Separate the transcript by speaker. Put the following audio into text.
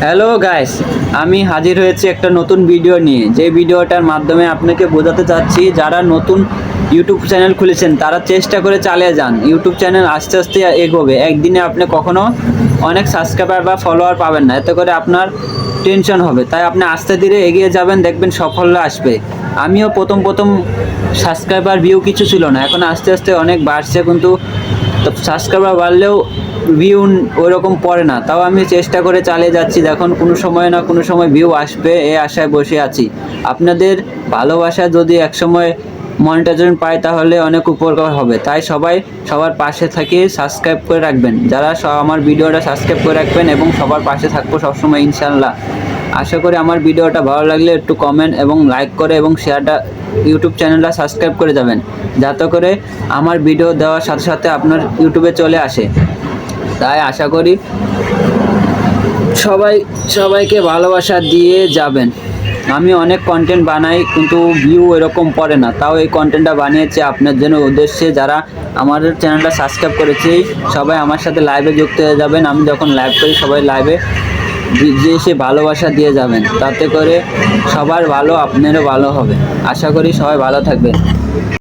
Speaker 1: Hello guys, আমি হাজির হয়েছি একটা নতুন ভিডিও নিয়ে। যে ভিডিওটার মাধ্যমে আপনাকে বোঝাতে চাচ্ছি, যারা নতুন ইউটিউব চ্যানেল খুলেছেন তারা চেষ্টা করে চালিয়ে যান। ইউটিউব চ্যানেল আস্তে আস্তে এগোবে, একদিনে আপনি কখনো অনেক সাবস্ক্রাইবার বা ফলোয়ার পাবেন না, এতে করে আপনার টেনশন হবে। তাই আপনি আস্তে ধীরে এগিয়ে যাবেন, দেখবেন সাফল্য আসবে। আমিও প্রথম সাবস্ক্রাইবার ভিউ কিছু ছিল না, এখন আস্তে আস্তে অনেক বাড়ছে, কিন্তু সাবস্ক্রাইবার বাড়লেও ভিউ ওইরকম পড়ে না। তাও আমি চেষ্টা করে চালিয়ে যাচ্ছি, দেখুন কোনো সময় না কোনো সময় ভিউ আসবে, এই আশায় বসে আছি। আপনাদের ভালোবাসা যদি একসময় মনিটাইজেশন পায় তাহলে অনেক উপকার হবে। তাই সবাই সবার পাশে থেকে সাবস্ক্রাইব করে রাখবেন। যারা আমার ভিডিওটা সাবস্ক্রাইব করে রাখবেন এবং সবার পাশে থাকবো সবসময় ইনশাল্লাহ। আশা করি আমার ভিডিওটা ভালো লাগলে একটু কমেন্ট এবং লাইক করে এবং শেয়ারটা ইউটিউব চ্যানেলটা সাবস্ক্রাইব করে যাবেন, যাতে করে আমার ভিডিও দেওয়ার সাথে সাথে আপনার ইউটিউবে চলে আসে। তাই আশা করি সবাইকে ভালোবাসা দিয়ে যাবেন। আমি অনেক কন্টেন্ট বানাই, কিন্তু ভিউ এরকম পড়ে না। তাও এই কন্টেন্টটা বানিয়েছি আপনার জন্য উদ্দেশ্যে। যারা আমাদের চ্যানেলটা সাবস্ক্রাইব করেছে সবাই আমার সাথে লাইভে যুক্ত হয়ে যাবেন। আমি যখন লাইভ করি সবাই লাইভে গিয়ে এসে ভালোবাসা দিয়ে যাবেন, তাতে করে সবার ভালো, আপনারও ভালো হবে। আশা করি সবাই ভালো থাকবেন।